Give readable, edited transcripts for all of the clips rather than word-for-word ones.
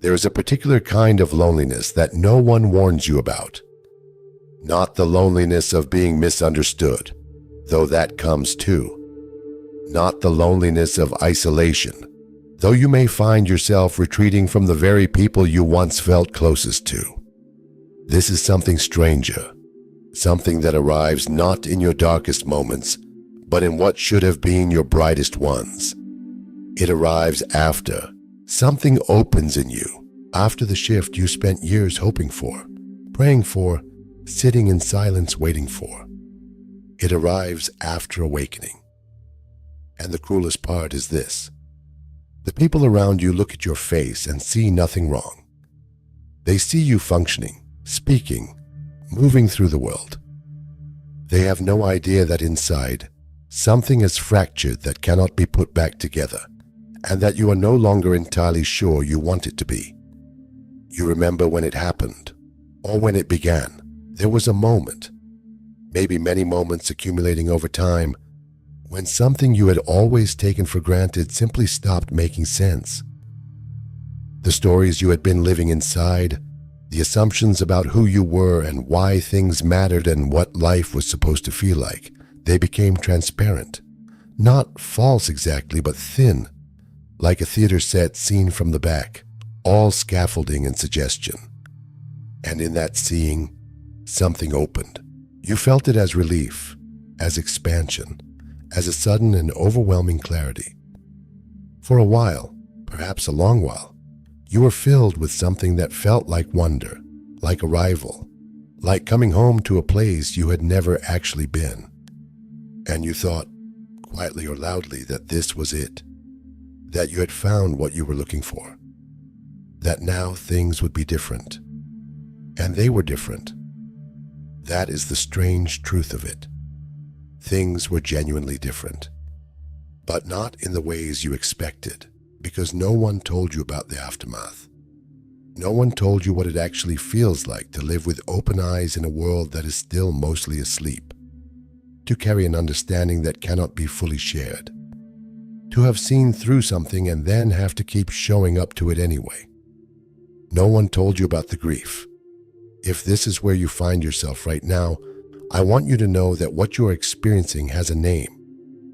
There is a particular kind of loneliness that no one warns you about. Not the loneliness of being misunderstood, though that comes too. Not the loneliness of isolation, though you may find yourself retreating from the very people you once felt closest to. This is something stranger, something that arrives not in your darkest moments, but in what should have been your brightest ones. It arrives after. Something opens in you, after the shift you spent years hoping for, praying for, sitting in silence waiting for. It arrives after awakening. And the cruelest part is this. The people around you look at your face and see nothing wrong. They see you functioning, speaking, moving through the world. They have no idea that inside, something is fractured that cannot be put back together, and that you are no longer entirely sure you want it to be. You remember when it happened, or when it began. There was a moment, maybe many moments accumulating over time, when something you had always taken for granted simply stopped making sense. The stories you had been living inside, the assumptions about who you were and why things mattered and what life was supposed to feel like, they became transparent. Not false exactly, but thin, like a theater set seen from the back, all scaffolding and suggestion. And in that seeing, something opened. You felt it as relief, as expansion, as a sudden and overwhelming clarity. For a while, perhaps a long while, you were filled with something that felt like wonder, like arrival, like coming home to a place you had never actually been. And you thought, quietly or loudly, that this was it, that you had found what you were looking for, that now things would be different. And they were different. That is the strange truth of it. Things were genuinely different, but not in the ways you expected, because no one told you about the aftermath. No one told you what it actually feels like to live with open eyes in a world that is still mostly asleep, to carry an understanding that cannot be fully shared, to have seen through something and then have to keep showing up to it anyway. No one told you about the grief. If this is where you find yourself right now, I want you to know that what you are experiencing has a name,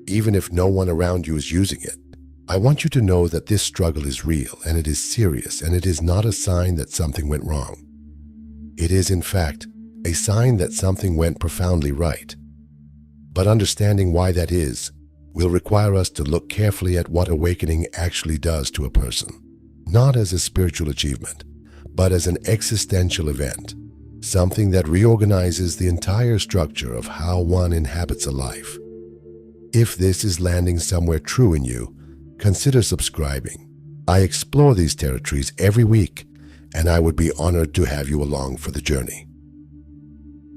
even if no one around you is using it. I want you to know that this struggle is real and it is serious, and it is not a sign that something went wrong. It is, in fact, a sign that something went profoundly right. But understanding why that is will require us to look carefully at what awakening actually does to a person, not as a spiritual achievement, but as an existential event, something that reorganizes the entire structure of how one inhabits a life. If this is landing somewhere true in you, consider subscribing. I explore these territories every week, and I would be honored to have you along for the journey.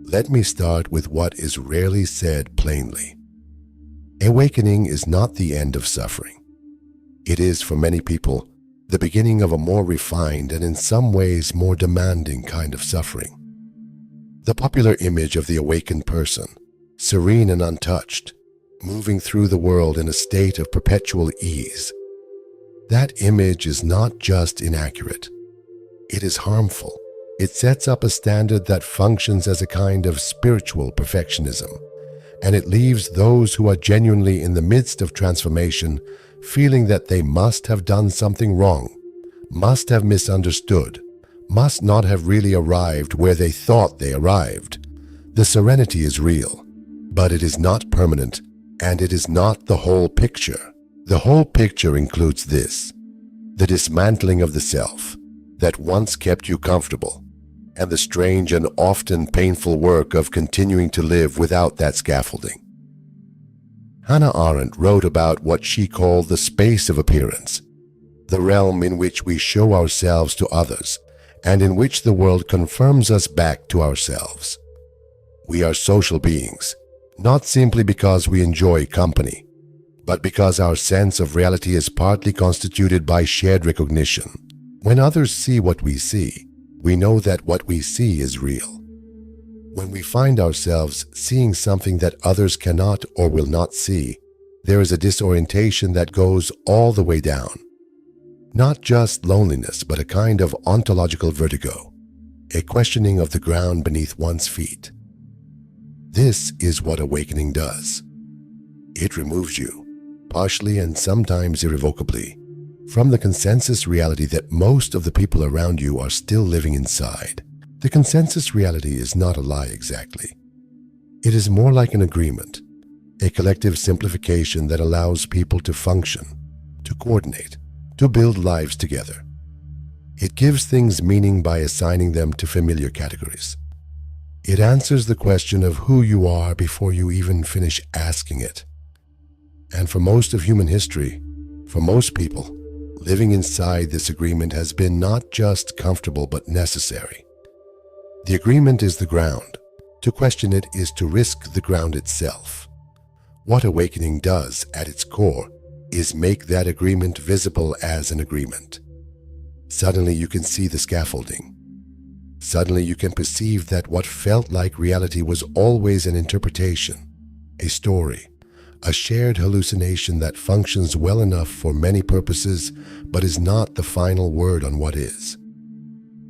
Let me start with what is rarely said plainly. Awakening is not the end of suffering. It is, for many people, the beginning of a more refined and in some ways more demanding kind of suffering. The popular image of the awakened person, serene and untouched, moving through the world in a state of perpetual ease. That image is not just inaccurate. It is harmful. It sets up a standard that functions as a kind of spiritual perfectionism, and it leaves those who are genuinely in the midst of transformation feeling that they must have done something wrong, must have misunderstood, must not have really arrived where they thought they arrived. The serenity is real, but it is not permanent, and it is not the whole picture. The whole picture includes this: the dismantling of the self that once kept you comfortable, and the strange and often painful work of continuing to live without that scaffolding. Hannah Arendt wrote about what she called the space of appearance, the realm in which we show ourselves to others, and in which the world confirms us back to ourselves. We are social beings, not simply because we enjoy company, but because our sense of reality is partly constituted by shared recognition. When others see what we see, we know that what we see is real. When we find ourselves seeing something that others cannot or will not see, there is a disorientation that goes all the way down. Not just loneliness, but a kind of ontological vertigo, a questioning of the ground beneath one's feet. This is what awakening does. It removes you, partially and sometimes irrevocably, from the consensus reality that most of the people around you are still living inside. The consensus reality is not a lie exactly. It is more like an agreement, a collective simplification that allows people to function, to coordinate, to build lives together. It gives things meaning by assigning them to familiar categories. It answers the question of who you are before you even finish asking it. And for most of human history, for most people, living inside this agreement has been not just comfortable but necessary. The agreement is the ground. To question it is to risk the ground itself. What awakening does at its core is make that agreement visible as an agreement. Suddenly you can see the scaffolding. Suddenly you can perceive that what felt like reality was always an interpretation, a story, a shared hallucination that functions well enough for many purposes but is not the final word on what is.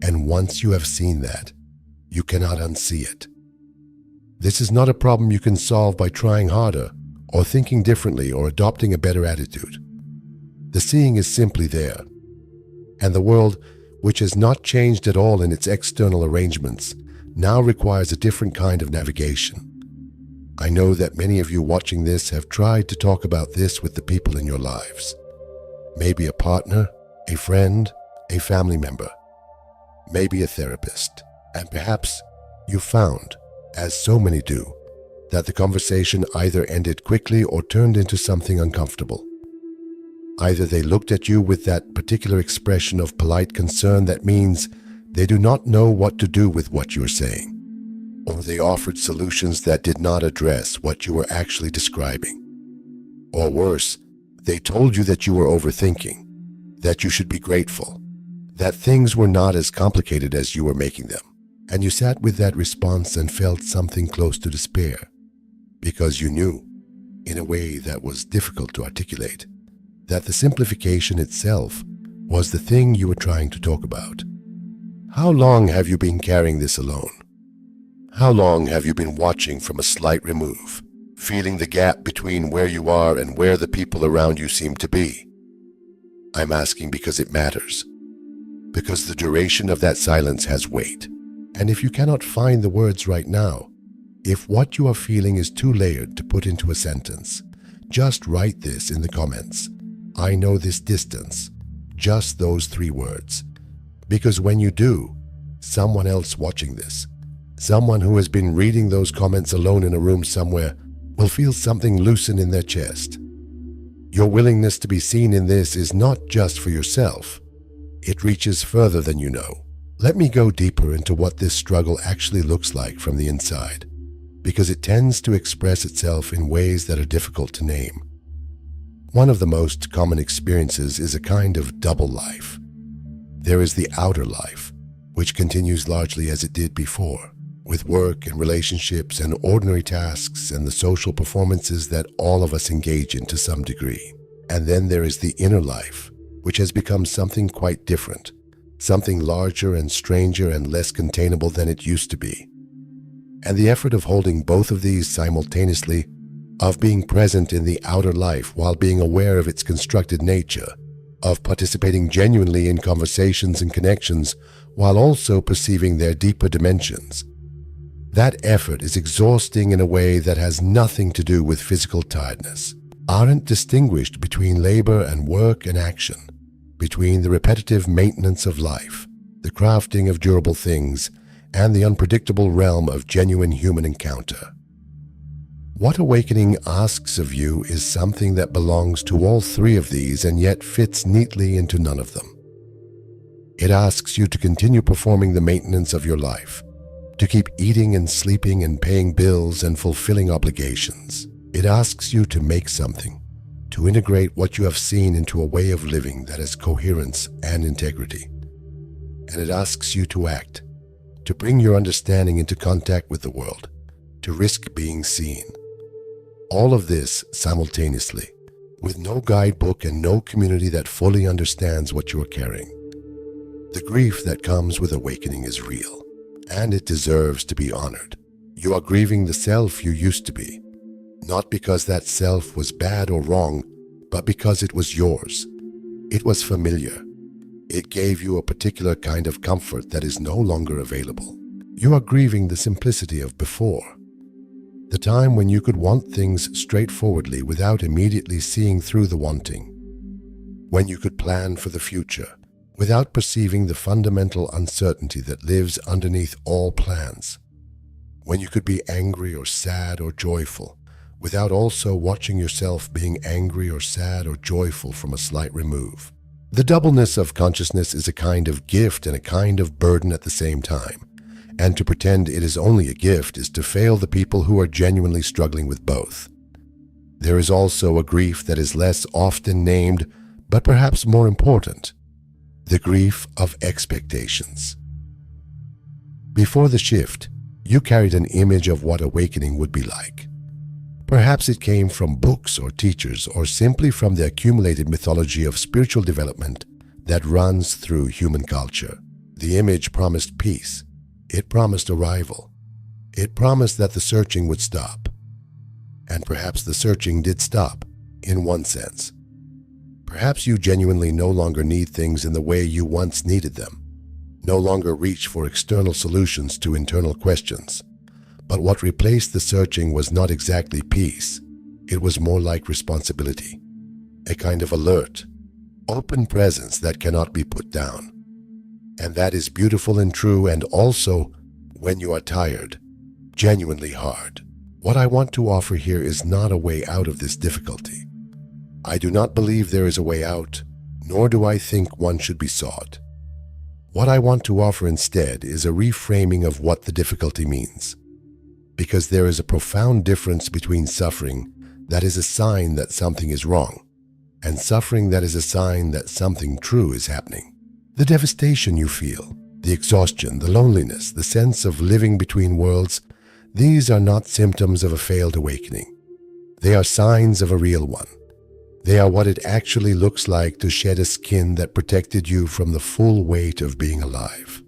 And once you have seen that, you cannot unsee it. This is not a problem you can solve by trying harder or thinking differently or adopting a better attitude. The seeing is simply there. And the world, which has not changed at all in its external arrangements, now requires a different kind of navigation. I know that many of you watching this have tried to talk about this with the people in your lives. Maybe a partner, a friend, a family member, maybe a therapist, and perhaps you found, as so many do, that the conversation either ended quickly or turned into something uncomfortable. Either they looked at you with that particular expression of polite concern that means they do not know what to do with what you are saying, or they offered solutions that did not address what you were actually describing. Or worse, they told you that you were overthinking, that you should be grateful, that things were not as complicated as you were making them, and you sat with that response and felt something close to despair, because you knew, in a way that was difficult to articulate, that the simplification itself was the thing you were trying to talk about. How long have you been carrying this alone? How long have you been watching from a slight remove, feeling the gap between where you are and where the people around you seem to be? I'm asking because it matters, because the duration of that silence has weight. And if you cannot find the words right now, if what you are feeling is too layered to put into a sentence, just write this in the comments. I know this distance, just those 3 words. Because when you do, someone else watching this, someone who has been reading those comments alone in a room somewhere, will feel something loosen in their chest. Your willingness to be seen in this is not just for yourself. It reaches further than you know. Let me go deeper into what this struggle actually looks like from the inside, because it tends to express itself in ways that are difficult to name. One of the most common experiences is a kind of double life. There is the outer life, which continues largely as it did before, with work and relationships and ordinary tasks and the social performances that all of us engage in to some degree. And then there is the inner life, which has become something quite different, something larger and stranger and less containable than it used to be. And the effort of holding both of these simultaneously, of being present in the outer life while being aware of its constructed nature, of participating genuinely in conversations and connections while also perceiving their deeper dimensions. That effort is exhausting in a way that has nothing to do with physical tiredness. Arendt distinguished between labor and work and action, between the repetitive maintenance of life, the crafting of durable things, and the unpredictable realm of genuine human encounter. What awakening asks of you is something that belongs to all 3 of these and yet fits neatly into none of them. It asks you to continue performing the maintenance of your life, to keep eating and sleeping and paying bills and fulfilling obligations. It asks you to make something, to integrate what you have seen into a way of living that has coherence and integrity. And it asks you to act, to bring your understanding into contact with the world, to risk being seen. All of this simultaneously, with no guidebook and no community that fully understands what you are carrying. The grief that comes with awakening is real, and it deserves to be honored. You are grieving the self you used to be, not because that self was bad or wrong, but because it was yours. It was familiar. It gave you a particular kind of comfort that is no longer available. You are grieving the simplicity of before, the time when you could want things straightforwardly without immediately seeing through the wanting, when you could plan for the future without perceiving the fundamental uncertainty that lives underneath all plans, when you could be angry or sad or joyful without also watching yourself being angry or sad or joyful from a slight remove. The doubleness of consciousness is a kind of gift and a kind of burden at the same time, and to pretend it is only a gift is to fail the people who are genuinely struggling with both. There is also a grief that is less often named, but perhaps more important: the grief of expectations. Before the shift, you carried an image of what awakening would be like. Perhaps it came from books or teachers, or simply from the accumulated mythology of spiritual development that runs through human culture. The image promised peace. It promised arrival. It promised that the searching would stop. And perhaps the searching did stop, in one sense. Perhaps you genuinely no longer need things in the way you once needed them, no longer reach for external solutions to internal questions. But what replaced the searching was not exactly peace. It was more like responsibility, a kind of alert, open presence that cannot be put down. And that is beautiful and true, and also, when you are tired, genuinely hard. What I want to offer here is not a way out of this difficulty. I do not believe there is a way out, nor do I think one should be sought. What I want to offer instead is a reframing of what the difficulty means. Because there is a profound difference between suffering that is a sign that something is wrong, and suffering that is a sign that something true is happening. The devastation you feel, the exhaustion, the loneliness, the sense of living between worlds, these are not symptoms of a failed awakening. They are signs of a real one. They are what it actually looks like to shed a skin that protected you from the full weight of being alive.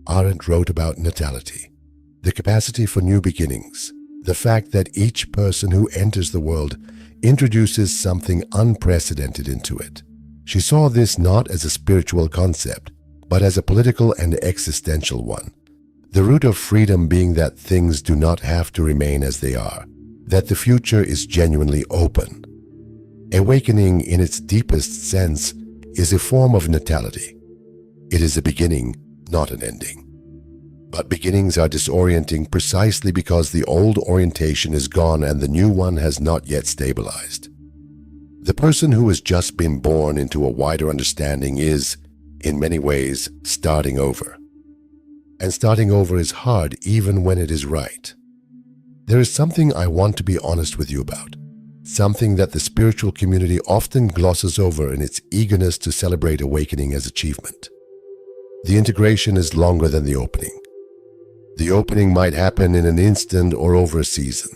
Arendt wrote about natality, the capacity for new beginnings, the fact that each person who enters the world introduces something unprecedented into it. She saw this not as a spiritual concept, but as a political and existential one. The root of freedom being that things do not have to remain as they are, that the future is genuinely open. Awakening in its deepest sense is a form of natality. It is a beginning, not an ending. But beginnings are disorienting precisely because the old orientation is gone and the new one has not yet stabilized. The person who has just been born into a wider understanding is, in many ways, starting over. And starting over is hard even when it is right. There is something I want to be honest with you about, something that the spiritual community often glosses over in its eagerness to celebrate awakening as achievement. The integration is longer than the opening. The opening might happen in an instant or over a season.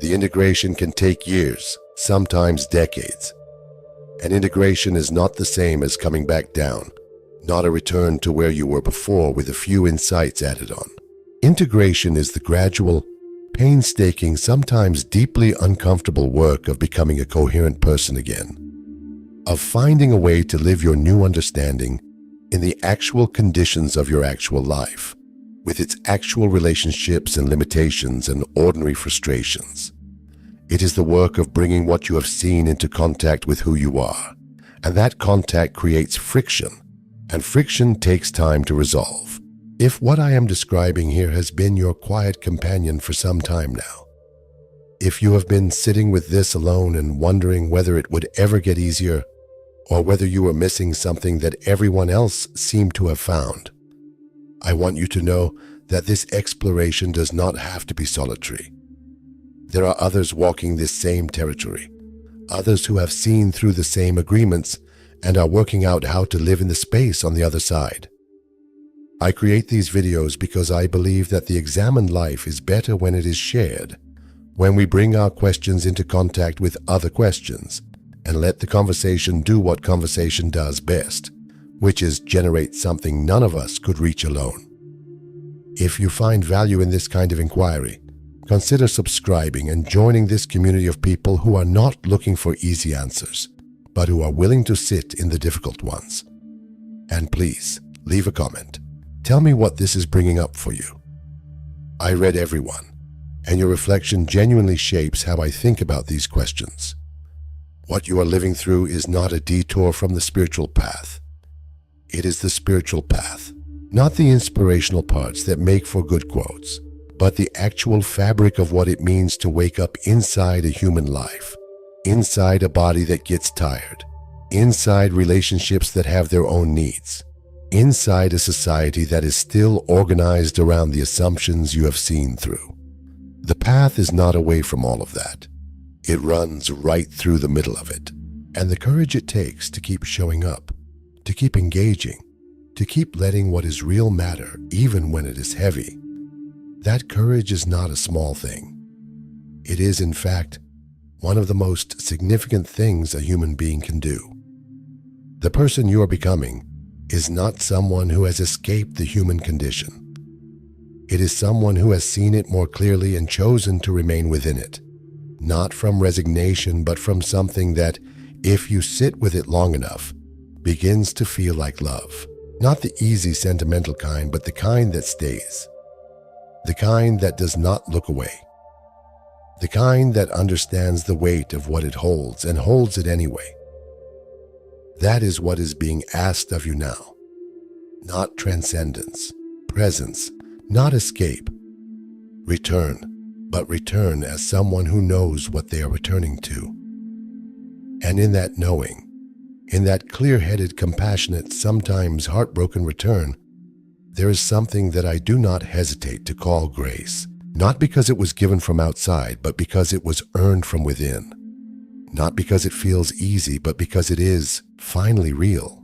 The integration can take years, sometimes decades. And integration is not the same as coming back down, not a return to where you were before with a few insights added on. Integration is the gradual, painstaking, sometimes deeply uncomfortable work of becoming a coherent person again, of finding a way to live your new understanding in the actual conditions of your actual life, with its actual relationships and limitations and ordinary frustrations. It is the work of bringing what you have seen into contact with who you are, and that contact creates friction, and friction takes time to resolve. If what I am describing here has been your quiet companion for some time now, if you have been sitting with this alone and wondering whether it would ever get easier, or whether you were missing something that everyone else seemed to have found, I want you to know that this exploration does not have to be solitary. There are others walking this same territory, others who have seen through the same agreements and are working out how to live in the space on the other side. I create these videos because I believe that the examined life is better when it is shared, when we bring our questions into contact with other questions and let the conversation do what conversation does best, which is generate something none of us could reach alone. If you find value in this kind of inquiry, consider subscribing and joining this community of people who are not looking for easy answers, but who are willing to sit in the difficult ones. And please, leave a comment. Tell me what this is bringing up for you. I read everyone, and your reflection genuinely shapes how I think about these questions. What you are living through is not a detour from the spiritual path. It is the spiritual path, not the inspirational parts that make for good quotes, but the actual fabric of what it means to wake up inside a human life, inside a body that gets tired, inside relationships that have their own needs, inside a society that is still organized around the assumptions you have seen through. The path is not away from all of that. It runs right through the middle of it, and the courage it takes to keep showing up, to keep engaging, to keep letting what is real matter even when it is heavy. That courage is not a small thing. It is, in fact, one of the most significant things a human being can do. The person you are becoming is not someone who has escaped the human condition. It is someone who has seen it more clearly and chosen to remain within it, not from resignation, but from something that, if you sit with it long enough, begins to feel like love. Not the easy sentimental kind, but the kind that stays. The kind that does not look away. The kind that understands the weight of what it holds and holds it anyway. That is what is being asked of you now. Not transcendence, presence, not escape. Return, but return as someone who knows what they are returning to. And in that knowing, in that clear-headed, compassionate, sometimes heartbroken return, there is something that I do not hesitate to call grace, not because it was given from outside, but because it was earned from within. Not because it feels easy, but because it is finally real.